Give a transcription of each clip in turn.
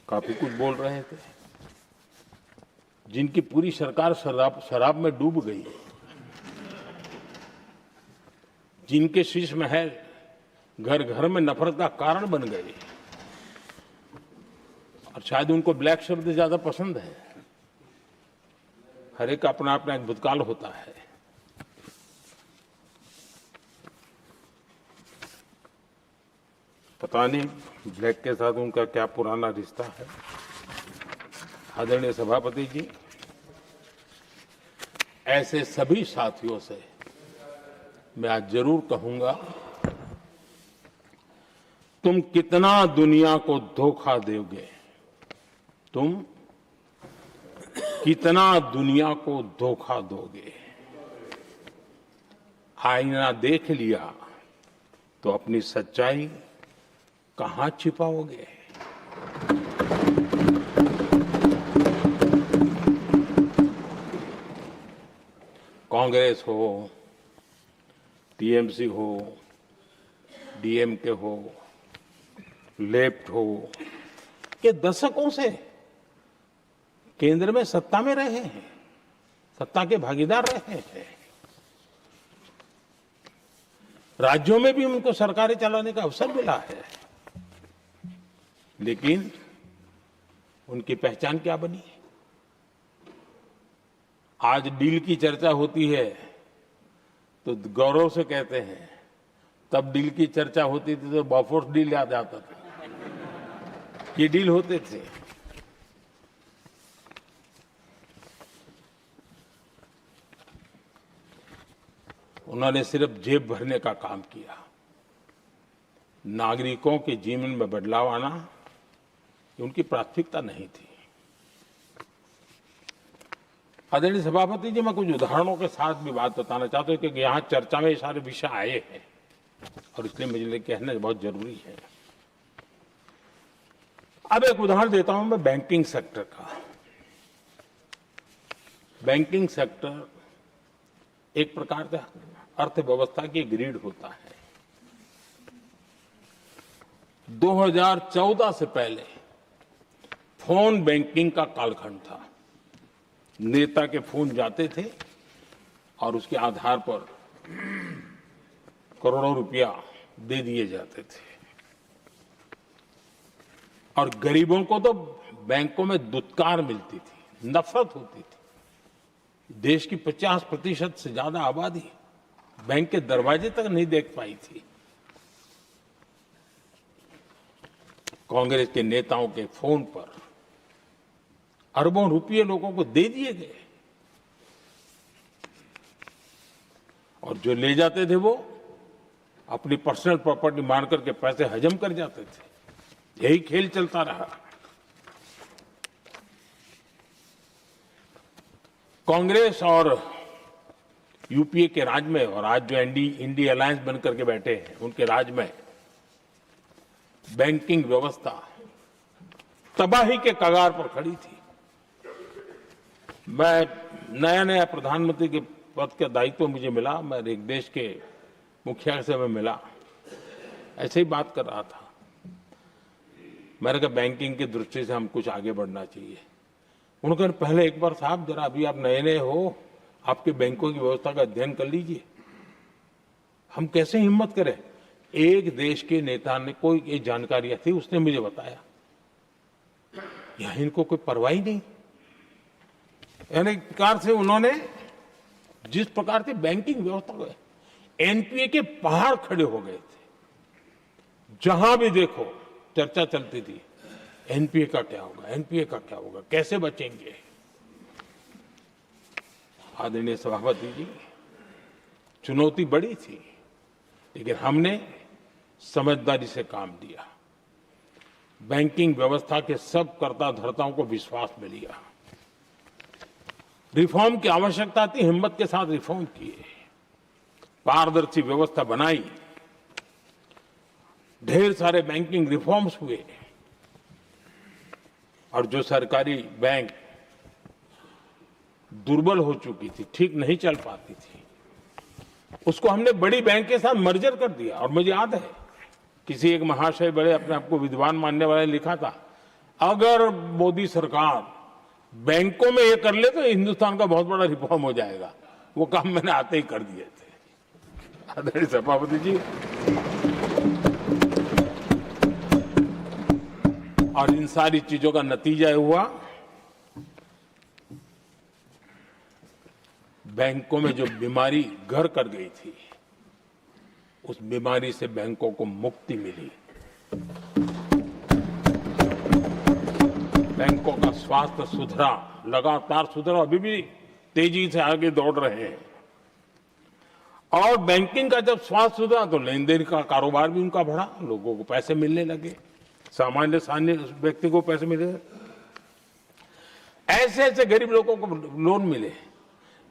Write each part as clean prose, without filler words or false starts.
काफी कुछ बोल रहे थे, जिनकी पूरी सरकार शराब में डूब गई, जिनके शीश महल घर घर में नफरत का कारण बन गए, और शायद उनको ब्लैक शब्द ज्यादा पसंद है। हर एक का अपना अपना एक भूतकाल होता है। पता नहीं ब्लैक के साथ उनका क्या पुराना रिश्ता है। आदरणीय सभापति जी, ऐसे सभी साथियों से मैं आज जरूर कहूंगा, तुम कितना दुनिया को धोखा दोगे, तुम कितना दुनिया को धोखा दोगे। आईना देख लिया तो अपनी सच्चाई कहां छिपाओगे। कांग्रेस हो, टीएमसी हो, डीएमके हो, लेफ्ट हो, ये दशकों से केंद्र में सत्ता में रहे हैं, सत्ता के भागीदार रहे हैं। राज्यों में भी उनको सरकारें चलाने का अवसर मिला है, लेकिन उनकी पहचान क्या बनी है। आज डील की चर्चा होती है तो गौरव से कहते हैं, तब डील की चर्चा होती थी तो बॉफोर्स डील याद आता था। ये डील होते थे। उन्होंने सिर्फ जेब भरने का काम किया। नागरिकों के जीवन में बदलाव आना ये उनकी प्राथमिकता नहीं थी। आदरणीय सभापति जी, मैं कुछ उदाहरणों के साथ भी बात बताना चाहता हूं, क्योंकि यहाँ चर्चा में ये सारे विषय आए हैं और इसलिए मुझे कहना बहुत जरूरी है। अब एक उदाहरण देता हूं मैं बैंकिंग सेक्टर का। बैंकिंग सेक्टर एक प्रकार से अर्थव्यवस्था की ग्रिड होता है। 2014 से पहले फोन बैंकिंग का कालखंड था। नेता के फोन जाते थे और उसके आधार पर करोड़ों रुपया दे दिए जाते थे, और गरीबों को तो बैंकों में दुत्कार मिलती थी, नफरत होती थी। देश की 50% से ज्यादा आबादी बैंक के दरवाजे तक नहीं देख पाई थी। कांग्रेस के नेताओं के फोन पर अरबों रुपये लोगों को दे दिए गए, और जो ले जाते थे वो अपनी पर्सनल प्रॉपर्टी मान करके पैसे हजम कर जाते थे। यही खेल चलता रहा। कांग्रेस और यूपीए के राज में, और आज जो इंडी अलायंस बन करके बैठे हैं, उनके राज में बैंकिंग व्यवस्था तबाही के कगार पर खड़ी थी। मैं नया प्रधानमंत्री के पद का दायित्व मुझे मिला, मैं एक देश के मुखिया से मैं मिला, ऐसे ही बात कर रहा था। मैंने कहा बैंकिंग की दृष्टि से हम कुछ आगे बढ़ना चाहिए। उन्होंने कहा पहले एक बार साहब जरा, अभी आप नए नए हो, आपके बैंकों की व्यवस्था का अध्ययन कर लीजिए। हम कैसे हिम्मत करें। एक देश के नेता ने कोई ये जानकारियां थी, उसने मुझे बताया, यहां इनको कोई परवाह ही नहीं। यानी एक प्रकार से उन्होंने जिस प्रकार से बैंकिंग व्यवस्था, एनपीए के पहाड़ खड़े हो गए थे। जहां भी देखो चर्चा चलती थी, एनपीए का क्या होगा, एनपीए का क्या होगा, कैसे बचेंगे। आदरणीय सभापति जी, चुनौती बड़ी थी, लेकिन हमने समझदारी से काम लिया। बैंकिंग व्यवस्था के सब कर्ता धर्ताओं को विश्वास में लिया। रिफॉर्म की आवश्यकता थी, हिम्मत के साथ रिफॉर्म किए, पारदर्शी व्यवस्था बनाई, ढेर सारे बैंकिंग रिफॉर्म्स हुए, और जो सरकारी बैंक दुर्बल हो चुकी थी, ठीक नहीं चल पाती थी, उसको हमने बड़ी बैंक के साथ मर्जर कर दिया। और मुझे याद है, किसी एक महाशय बड़े अपने आप को विद्वान मानने वाले लिखा था, अगर मोदी सरकार बैंकों में ये कर ले तो हिंदुस्तान का बहुत बड़ा रिफॉर्म हो जाएगा। वो काम मैंने आते ही कर दिए थे। आदरणीय सभापति जी, और इन सारी चीजों का नतीजा हुआ बैंकों में जो बीमारी घर कर गई थी, उस बीमारी से बैंकों को मुक्ति मिली। बैंकों का स्वास्थ्य सुधरा, लगातार सुधरा, अभी भी तेजी से आगे दौड़ रहे हैं। और बैंकिंग का जब स्वास्थ्य सुधरा तो लेन देन का कारोबार भी उनका बढ़ा, लोगों को पैसे मिलने लगे, सामान्य व्यक्ति को पैसे मिले। ऐसे ऐसे गरीब लोगों को लोन मिले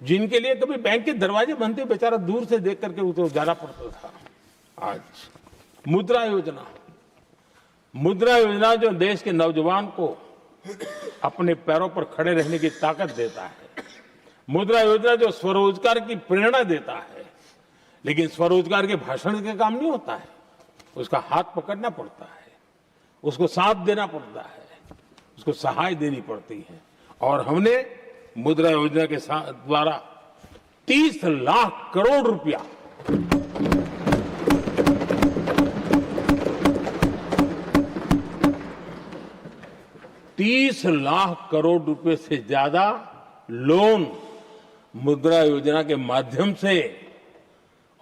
जिनके लिए कभी बैंक के दरवाजे बंद थे, बेचारा दूर से देख करके उसे जाना पड़ता था। आज मुद्रा योजना जो देश के नौजवान को अपने पैरों पर खड़े रहने की ताकत देता है, मुद्रा योजना जो स्वरोजगार की प्रेरणा देता है, लेकिन स्वरोजगार के भाषण के काम नहीं होता है, उसका हाथ पकड़ना पड़ता है, उसको साथ देना पड़ता है, उसको सहाय देनी पड़ती है। और हमने मुद्रा योजना के द्वारा 30 लाख करोड़ रुपया से ज्यादा लोन मुद्रा योजना के माध्यम से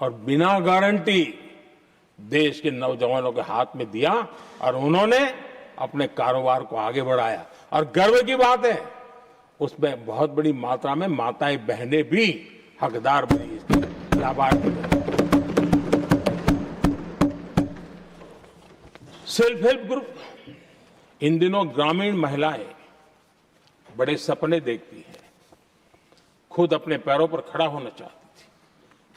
और बिना गारंटी देश के नौजवानों के हाथ में दिया और उन्होंने अपने कारोबार को आगे बढ़ाया। और गर्व की बात है, उसमें बहुत बड़ी मात्रा में माताएं बहनें भी हकदार बनी, लाभार्थी बनी। सेल्फ हेल्प ग्रुप, इन दिनों ग्रामीण महिलाएं बड़े सपने देखती हैं, खुद अपने पैरों पर खड़ा होना चाहती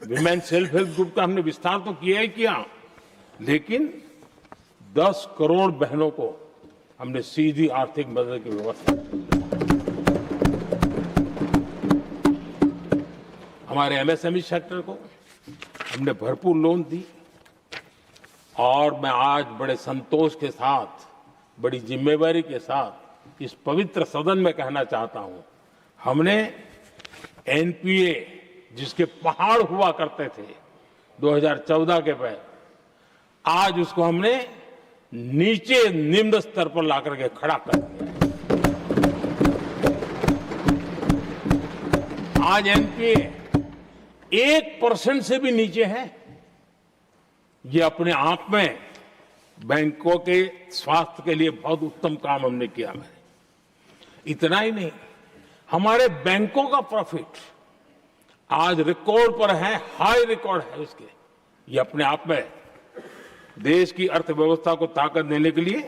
थी। विमेन सेल्फ हेल्प ग्रुप का हमने विस्तार तो किया ही किया, लेकिन 10 करोड़ बहनों को हमने सीधी आर्थिक मदद की व्यवस्था की। हमारे एमएसएमई सेक्टर को हमने भरपूर लोन दी। और मैं आज बड़े संतोष के साथ, बड़ी जिम्मेवारी के साथ इस पवित्र सदन में कहना चाहता हूं, हमने एनपीए जिसके पहाड़ हुआ करते थे 2014 के पहले, आज उसको हमने नीचे निम्न स्तर पर ला करके खड़ा कर दिया है। आज एनपीए 1% से भी नीचे है। ये अपने आप में बैंकों के स्वास्थ्य के लिए बहुत उत्तम काम हमने किया है। इतना ही नहीं, हमारे बैंकों का प्रॉफिट आज रिकॉर्ड पर है, हाई रिकॉर्ड है उसके। ये अपने आप में देश की अर्थव्यवस्था को ताकत देने के लिए,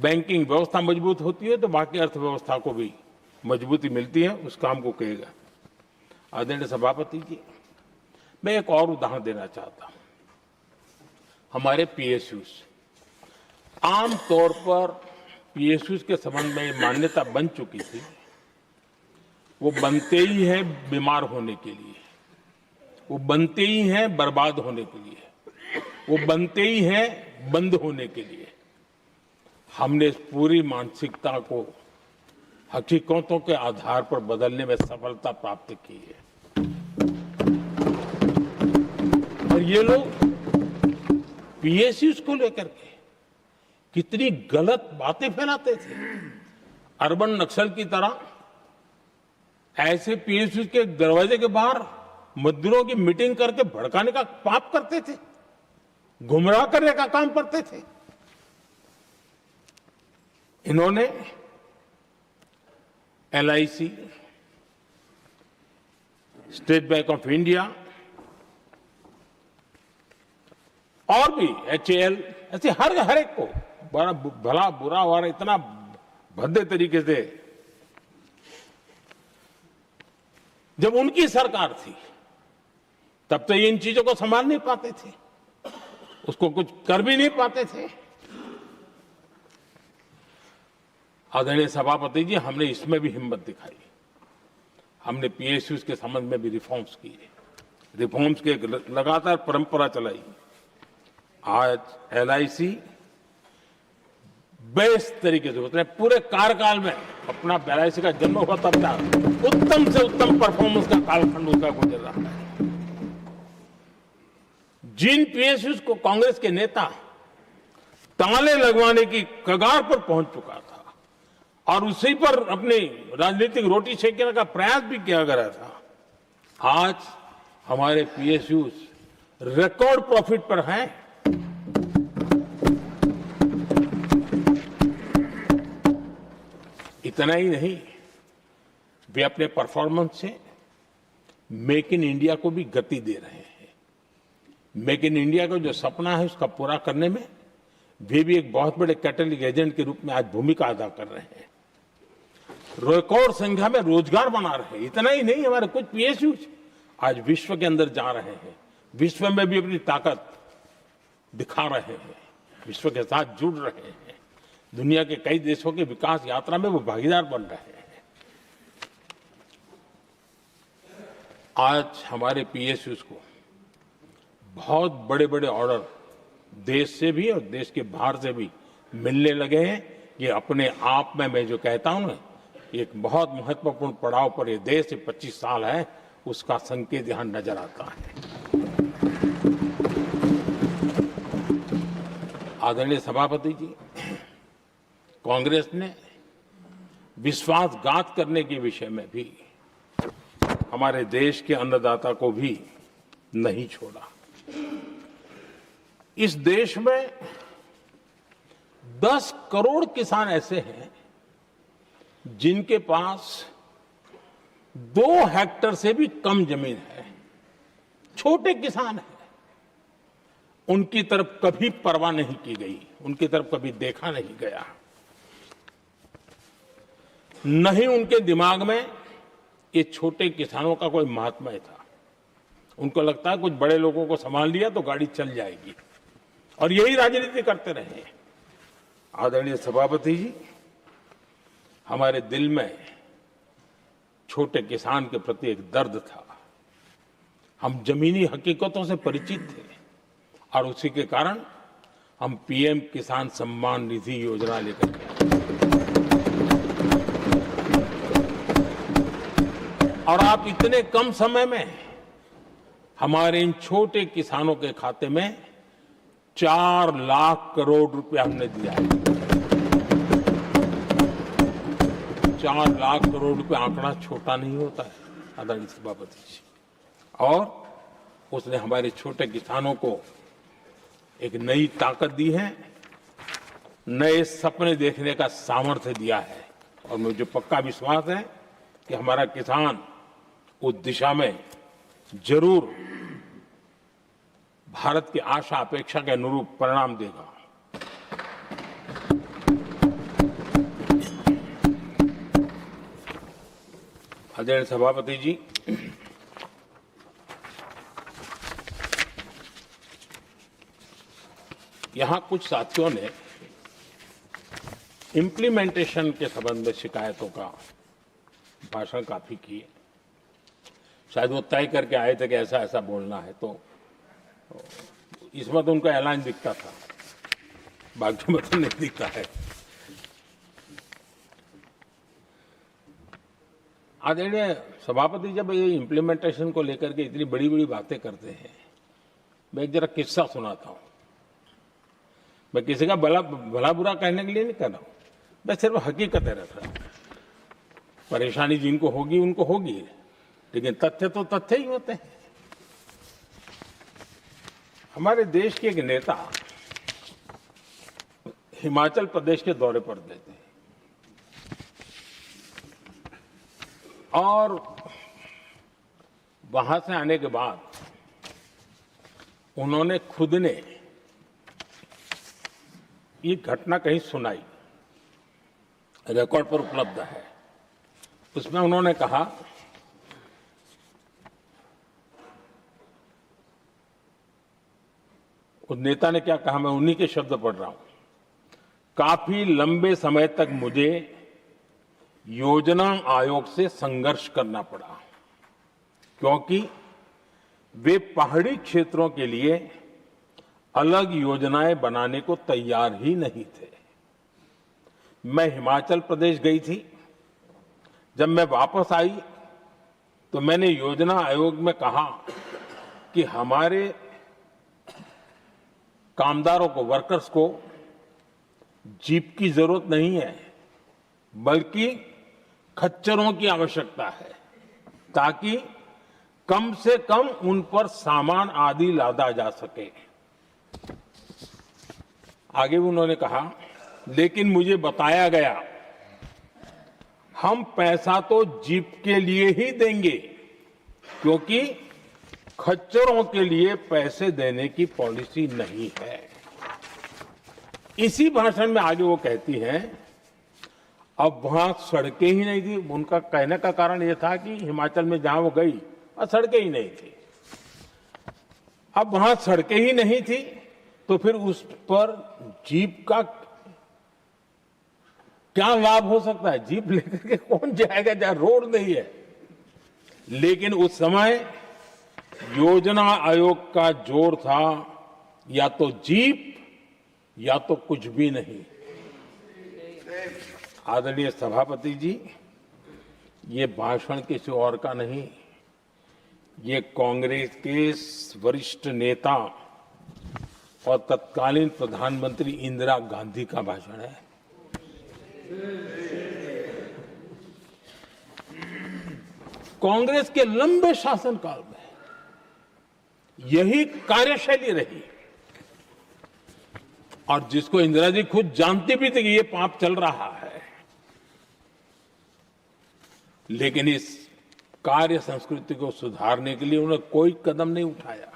बैंकिंग व्यवस्था मजबूत होती है तो बाकी अर्थव्यवस्था को भी मजबूती मिलती है। उस काम को कहेगा। आदरणीय सभापति जी, मैं एक और उदाहरण देना चाहता हूं। हमारे पीएसयूज, आमतौर पर पीएसयूज के संबंध में मान्यता बन चुकी थी, वो बनते ही हैं बीमार होने के लिए, वो बनते ही हैं बर्बाद होने के लिए, वो बनते ही हैं बंद होने के लिए। हमने इस पूरी मानसिकता को हकीकतों के आधार पर बदलने में सफलता प्राप्त की है। और ये लोग पीएसयूज को लेकर के कितनी गलत बातें फैलाते थे। अर्बन नक्सल की तरह ऐसे पीएसयूज के दरवाजे के बाहर मजदूरों की मीटिंग करके भड़काने का पाप करते थे, गुमराह करने का काम करते थे। इन्होंने LIC, state bank of India और भी एचएएल, ऐसे हर एक को बड़ा भला बुरा हो रहा, इतना भद्दे तरीके से। जब उनकी सरकार थी तब तो ये इन चीजों को संभाल नहीं पाते थे, उसको कुछ कर भी नहीं पाते थे। आदरणीय सभापति जी, हमने इसमें भी हिम्मत दिखाई। हमने पीएसयूज के संबंध में भी रिफॉर्म्स किए, रिफॉर्म्स की एक लगातार परंपरा चलाई। आज एलआईसी बेस्ट तरीके से उसने पूरे कार्यकाल में अपना LIC का जन्म हुआ तब तक उत्तम से उत्तम परफॉर्मेंस का कालखंड उसका गुजर रहा है। जिन PSUs को कांग्रेस के नेता ताले लगवाने की कगार पर पहुंच चुका था और उसी पर अपनी राजनीतिक रोटी सेकने का प्रयास भी किया गया था, आज हमारे PSUs रिकॉर्ड प्रॉफिट पर हैं। इतना ही नहीं, वे अपने परफॉर्मेंस से मेक इन इंडिया को भी गति दे रहे हैं। मेक इन इंडिया का जो सपना है उसका पूरा करने में वे भी एक बहुत बड़े कैटलिस्ट एजेंट के रूप में आज भूमिका अदा कर रहे हैं। रिकॉर्ड संख्या में रोजगार बना रहे हैं। इतना ही नहीं, हमारे कुछ PSUs आज विश्व के अंदर जा रहे हैं, विश्व में भी अपनी ताकत दिखा रहे हैं, विश्व के साथ जुड़ रहे हैं, दुनिया के कई देशों के विकास यात्रा में वो भागीदार बन रहे हैं। आज हमारे PSUs को बहुत बड़े बड़े ऑर्डर देश से भी और देश के बाहर से भी मिलने लगे हैं। ये अपने आप में मैं जो कहता हूं ना, एक बहुत महत्वपूर्ण पड़ाव पर ये देश 25 साल है, उसका संकेत यहां नजर आता है। आदरणीय सभापति जी, कांग्रेस ने विश्वासघात करने के विषय में भी हमारे देश के अन्नदाता को भी नहीं छोड़ा। इस देश में 10 करोड़ किसान ऐसे हैं जिनके पास 2 हेक्टेयर से भी कम जमीन है, छोटे किसान हैं। उनकी तरफ कभी परवाह नहीं की गई, उनकी तरफ कभी देखा नहीं गया, नहीं उनके दिमाग में ये छोटे किसानों का कोई महात्म्य था। उनको लगता है कुछ बड़े लोगों को संभाल लिया तो गाड़ी चल जाएगी, और यही राजनीति करते रहे। आदरणीय सभापति जी, हमारे दिल में छोटे किसान के प्रति एक दर्द था। हम जमीनी हकीकतों से परिचित थे और उसी के कारण हम PM किसान सम्मान निधि योजना लेकर गए और आप इतने कम समय में हमारे इन छोटे किसानों के खाते में 4 लाख करोड़ रुपया हमने दिया है। 4 लाख करोड़ रुपया आंकड़ा छोटा नहीं होता है आदरणीय सभापति जी, और उसने हमारे छोटे किसानों को एक नई ताकत दी है, नए सपने देखने का सामर्थ्य दिया है। और मुझे पक्का विश्वास है कि हमारा किसान उस दिशा में जरूर भारत की आशा अपेक्षा के अनुरूप परिणाम देगा। आदरणीय सभापति जी, यहां कुछ साथियों ने इम्प्लीमेंटेशन के संबंध में शिकायतों का भाषण काफी किए। शायद वो तय करके आए थे कि ऐसा ऐसा बोलना है, तो इसमें तो उनका ऐलान दिखता था, बाकी में तो नहीं दिखता है। आदरणीय सभापति, जब ये इम्प्लीमेंटेशन को लेकर के इतनी बड़ी बड़ी बातें करते हैं, मैं एक जरा किस्सा सुनाता हूं। मैं किसी का भला बुरा कहने के लिए नहीं कर रहा हूं, मैं सिर्फ हकीकतें रख रहा हूं। परेशानी जिनको होगी उनको होगी, लेकिन तथ्य तो तथ्य ही होते हैं। हमारे देश के एक नेता हिमाचल प्रदेश के दौरे पर गए थे और वहां से आने के बाद उन्होंने खुद ने ये घटना कहीं सुनाई, रिकॉर्ड पर उपलब्ध है। उसमें उन्होंने कहा, उस नेता ने क्या कहा, मैं उन्हीं के शब्द पढ़ रहा हूं। काफी लंबे समय तक मुझे योजना आयोग से संघर्ष करना पड़ा, क्योंकि वे पहाड़ी क्षेत्रों के लिए अलग योजनाएं बनाने को तैयार ही नहीं थे। मैं हिमाचल प्रदेश गई थी। जब मैं वापस आई तो मैंने योजना आयोग में कहा कि हमारे कामदारों को, वर्कर्स को जीप की जरूरत नहीं है, बल्कि खच्चरों की आवश्यकता है, ताकि कम से कम उन पर सामान आदि लादा जा सके। आगे उन्होंने कहा, लेकिन मुझे बताया गया हम पैसा तो जीप के लिए ही देंगे, क्योंकि खच्चरों के लिए पैसे देने की पॉलिसी नहीं है। इसी भाषण में आगे वो कहती हैं, अब वहां सड़कें ही नहीं थी। उनका कहने का कारण यह था कि हिमाचल में जहां वो गई वहां सड़कें ही नहीं थी। अब वहां सड़कें ही नहीं थी तो फिर उस पर जीप का क्या लाभ हो सकता है? जीप लेकर के कौन जाएगा जहां रोड नहीं है? लेकिन उस समय योजना आयोग का जोर था, या तो जीप या तो कुछ भी नहीं। आदरणीय सभापति जी, ये भाषण किसी और का नहीं, ये कांग्रेस के वरिष्ठ नेता और तत्कालीन प्रधानमंत्री इंदिरा गांधी का भाषण है। कांग्रेस के लंबे शासनकाल में यही कार्यशैली रही, और जिसको इंदिरा जी खुद जानती भी थी कि ये पाप चल रहा है, लेकिन इस कार्य संस्कृति को सुधारने के लिए उन्होंने कोई कदम नहीं उठाया।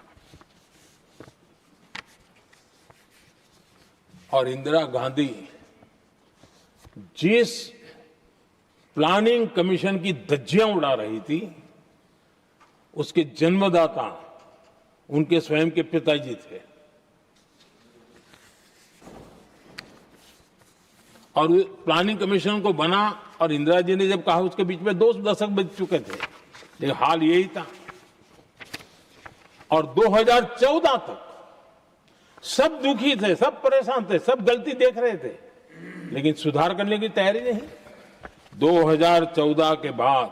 और इंदिरा गांधी जिस प्लानिंग कमीशन की धज्जियां उड़ा रही थी, उसके जन्मदाता उनके स्वयं के पिताजी थे। और प्लानिंग कमीशन को बना, और इंदिरा जी ने जब कहा, उसके बीच में 2 दशक बीत चुके थे, लेकिन हाल यही था। और 2014 तक सब दुखी थे, सब परेशान थे, सब गलती देख रहे थे, लेकिन सुधार करने की तैयारी नहीं। 2014 के बाद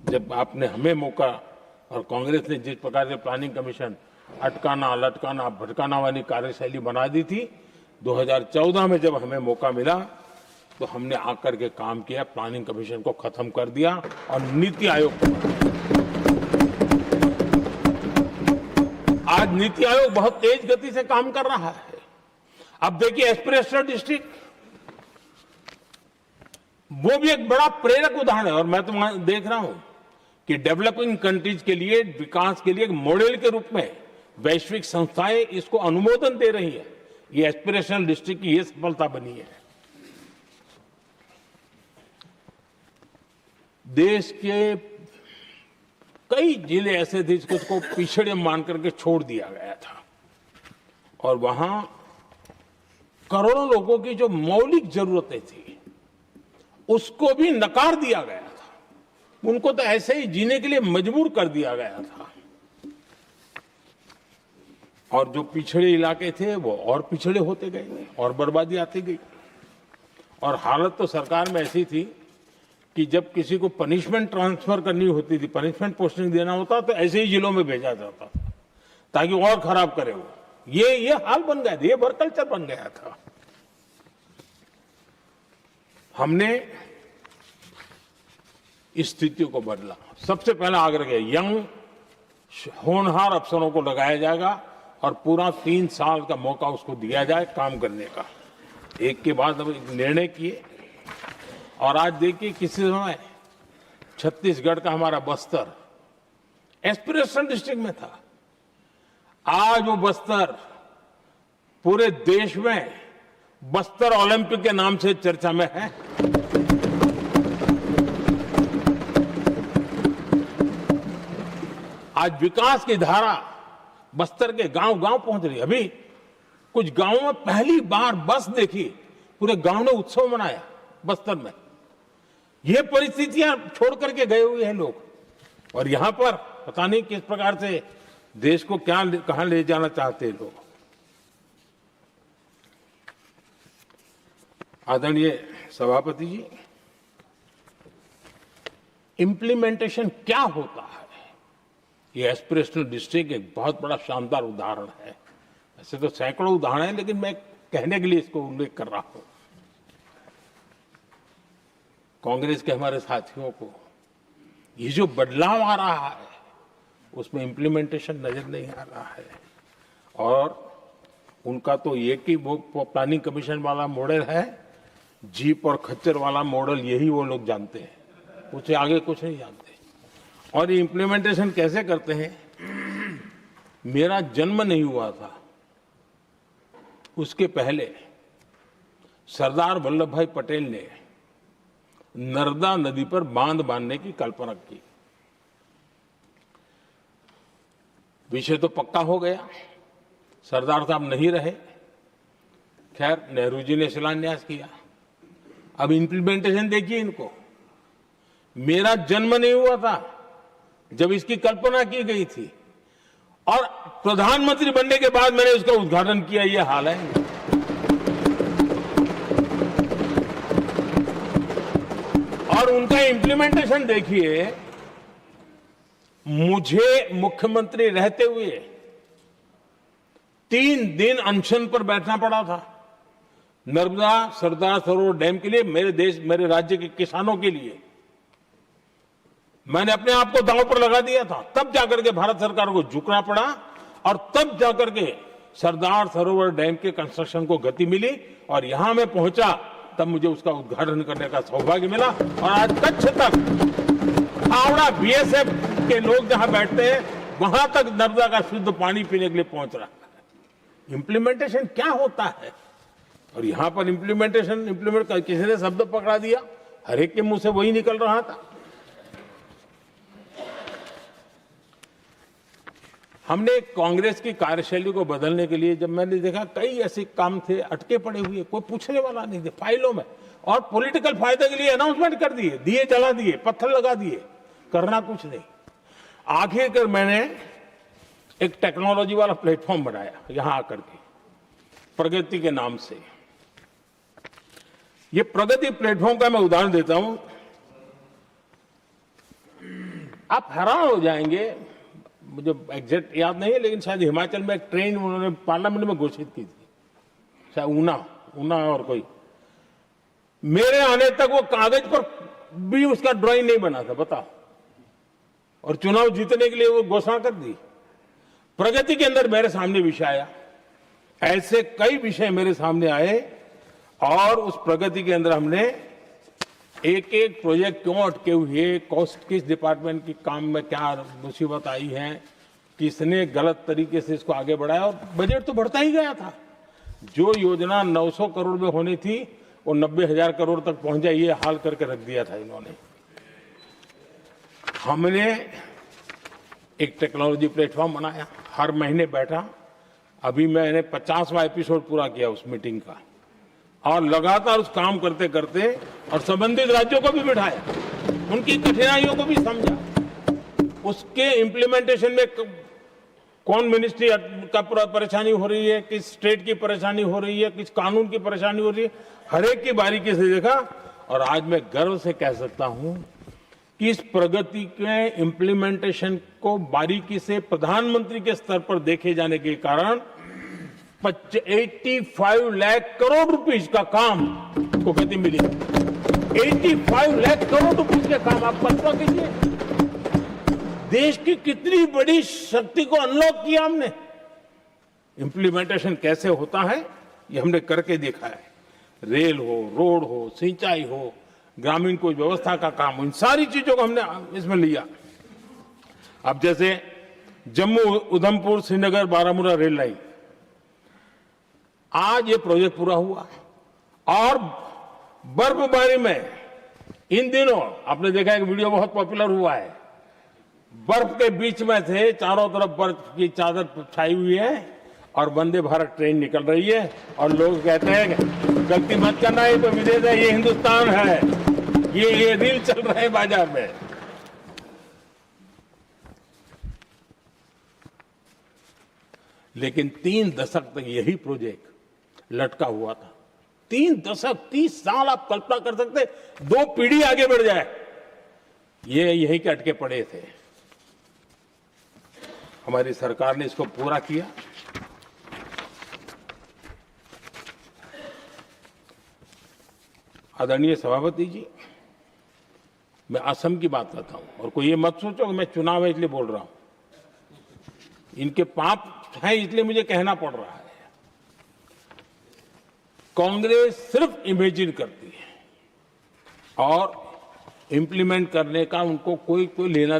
जब आपने हमें मौका, और कांग्रेस ने जिस प्रकार से प्लानिंग कमीशन अटकाना, लटकाना, भटकाना वाली कार्यशैली बना दी थी, 2014 में जब हमें मौका मिला तो हमने आकर के काम किया, प्लानिंग कमीशन को खत्म कर दिया और नीति आयोग को। आज नीति आयोग बहुत तेज गति से काम कर रहा है। अब देखिए एस्पिरेशनल डिस्ट्रिक्ट, वो भी एक बड़ा प्रेरक उदाहरण है। और मैं तो देख रहा हूं कि डेवलपिंग कंट्रीज के लिए, विकास के लिए एक मॉडल के रूप में वैश्विक संस्थाएं इसको अनुमोदन दे रही है। ये एस्पिरेशनल डिस्ट्रिक्ट की ये सफलता बनी है। देश के कई जिले ऐसे थे जिसको पिछड़े मान करके छोड़ दिया गया था, और वहां करोड़ों लोगों की जो मौलिक जरूरतें थी उसको भी नकार दिया गया था। उनको तो ऐसे ही जीने के लिए मजबूर कर दिया गया था, और जो पिछड़े इलाके थे वो और पिछड़े होते गए और बर्बादी आती गई। और हालत तो सरकार में ऐसी थी कि जब किसी को पनिशमेंट ट्रांसफर करनी होती थी, पनिशमेंट पोस्टिंग देना होता, तो ऐसे ही जिलों में भेजा जाता था ताकि और खराब करे वो। ये हाल बन गया था, ये वर्क कल्चर बन गया था। हमने इस स्थिति को बदला। सबसे पहला आग्रह किया, यंग होनहार अफसरों को लगाया जाएगा और पूरा 3 साल का मौका उसको दिया जाए काम करने का। एक के बाद हम निर्णय किए, और आज देखिए किसी समय छत्तीसगढ़ का हमारा बस्तर एस्पिरेशनल डिस्ट्रिक्ट में था। आज वो बस्तर पूरे देश में बस्तर ओलंपिक के नाम से चर्चा में है। आज विकास की धारा बस्तर के गांव-गांव पहुंच रही है। अभी कुछ गांवों में पहली बार बस देखी, पूरे गांव ने उत्सव मनाया बस्तर में। ये परिस्थितियां छोड़ करके गए हुए हैं लोग, और यहां पर पता नहीं किस प्रकार से देश को कहां ले जाना चाहते हैं लोग। आदरणीय सभापति जी, इम्प्लीमेंटेशन क्या होता है, ये एस्पिरेशनल डिस्ट्रिक्ट एक बहुत बड़ा शानदार उदाहरण है। ऐसे तो सैकड़ों उदाहरण हैं, लेकिन मैं कहने के लिए इसको उल्लेख कर रहा हूं। कांग्रेस के हमारे साथियों को ये जो बदलाव आ रहा है उसमें इम्प्लीमेंटेशन नजर नहीं आ रहा है, और उनका तो एक ही वो प्लानिंग कमीशन वाला मॉडल है, जीप और खच्चर वाला मॉडल, यही वो लोग जानते हैं, उससे आगे कुछ नहीं जानते। और ये इम्प्लीमेंटेशन कैसे करते हैं? मेरा जन्म नहीं हुआ था उसके पहले सरदार वल्लभ भाई पटेल ने नर्मदा नदी पर बांध बांधने की कल्पना की। विषय तो पक्का हो गया, सरदार साहब नहीं रहे, खैर नेहरू जी ने शिलान्यास किया। अब इम्प्लीमेंटेशन देखिए इनको। मेरा जन्म नहीं हुआ था जब इसकी कल्पना की गई थी, और प्रधानमंत्री बनने के बाद मैंने उसका उद्घाटन किया, ये हाल है। और उनका इम्प्लीमेंटेशन देखिए, मुझे मुख्यमंत्री रहते हुए 3 दिन अनशन पर बैठना पड़ा था नर्मदा सरदार सरोवर डैम के लिए, मेरे राज्य के किसानों के लिए। मैंने अपने आप को दांव पर लगा दिया था, तब जाकर के भारत सरकार को झुकना पड़ा, और तब जाकर के सरदार सरोवर डैम के कंस्ट्रक्शन को गति मिली, और यहां मैं पहुंचा तब मुझे उसका उद्घाटन करने का सौभाग्य मिला। और आज कच्छ तक, हावड़ा बीएसएफ के लोग जहां बैठते हैं वहां तक नर्मदा का शुद्ध पानी पीने के लिए पहुंच रहा है। इंप्लीमेंटेशन क्या होता है? और यहां पर इम्प्लीमेंट किसी ने शब्द पकड़ा दिया, हर एक के मुंह से वही निकल रहा था। हमने कांग्रेस की कार्यशैली को बदलने के लिए, जब मैंने देखा कई ऐसे काम थे अटके पड़े हुए, कोई पूछने वाला नहीं थे फाइलों में, और पॉलिटिकल फायदे के लिए अनाउंसमेंट कर दिए, दिए जला दिए, पत्थर लगा दिए, करना कुछ नहीं। आखिरकार मैंने एक टेक्नोलॉजी वाला प्लेटफॉर्म बनाया यहां आकर के, प्रगति के नाम से। ये प्रगति प्लेटफॉर्म का मैं उदाहरण देता हूं, आप हैरान हो जाएंगे। मुझे एग्जैक्ट याद नहीं है, लेकिन शायद हिमाचल में एक ट्रेन उन्होंने पार्लियामेंट में घोषित की थी, शायद ऊना और कोई। मेरे आने तक वो कागज पर भी उसका ड्राइंग नहीं बना था, बताओ, और चुनाव जीतने के लिए वो घोषणा कर दी। प्रगति के अंदर मेरे सामने विषय आया, ऐसे कई विषय मेरे सामने आए, और उस प्रगति के अंदर हमने एक एक प्रोजेक्ट क्यों अटके हुए, किस डिपार्टमेंट की काम में क्या मुसीबत आई है, किसने गलत तरीके से इसको आगे बढ़ाया, और बजट तो बढ़ता ही गया था। जो योजना 900 करोड़ में होनी थी वो 90,000 करोड़ तक पहुंच जाए, ये हाल करके रख दिया था इन्होंने। हमने एक टेक्नोलॉजी प्लेटफॉर्म बनाया, हर महीने बैठा, अभी मैंने 50वां एपिसोड पूरा किया उस मीटिंग का, और लगातार उस काम करते करते, और संबंधित राज्यों को भी बिठाया, उनकी कठिनाइयों को भी समझा, उसके इम्प्लीमेंटेशन में कौन मिनिस्ट्री का परेशानी हो रही है, किस स्टेट की परेशानी हो रही है, किस कानून की परेशानी हो रही है, हर एक की बारीकी से देखा। और आज मैं गर्व से कह सकता हूं कि इस प्रगति के इम्प्लीमेंटेशन को बारीकी से प्रधानमंत्री के स्तर पर देखे जाने के कारण 85 लाख करोड़ रुपीस का काम को गति मिली। 85 लाख करोड़ रुपीस के काम, आप कल्पना कीजिए, देश की कितनी बड़ी शक्ति को अनलॉक किया हमने। इंप्लीमेंटेशन कैसे होता है ये हमने करके देखा है। रेल हो, रोड हो, सिंचाई हो, ग्रामीण कोई व्यवस्था का काम, इन सारी चीजों को हमने इसमें लिया। अब जैसे जम्मू उधमपुर श्रीनगर बारामूला रेल लाइन, आज ये प्रोजेक्ट पूरा हुआ, और बर्फबारी में इन दिनों आपने देखा एक वीडियो बहुत पॉपुलर हुआ है, बर्फ के बीच में थे, चारों तरफ बर्फ की चादर छाई हुई है, और वंदे भारत ट्रेन निकल रही है, और लोग कहते हैं गलती मत करना, ये तो विदेश है, ये हिंदुस्तान है, ये रील चल रहे हैं बाजार में। लेकिन 3 दशक तक यही प्रोजेक्ट लटका हुआ था। 3 दशक 30 साल आप कल्पना कर सकते, 2 पीढ़ी आगे बढ़ जाए, ये यहीं के अटके पड़े थे। हमारी सरकार ने इसको पूरा किया। आदरणीय सभापति जी, मैं असम की बात करता हूं, और कोई ये मत सोचो कि मैं चुनाव है इसलिए बोल रहा हूं। इनके पाप हैं इसलिए मुझे कहना पड़ रहा है। कांग्रेस सिर्फ इमेजिन करती है और इंप्लीमेंट करने का उनको कोई लेना देना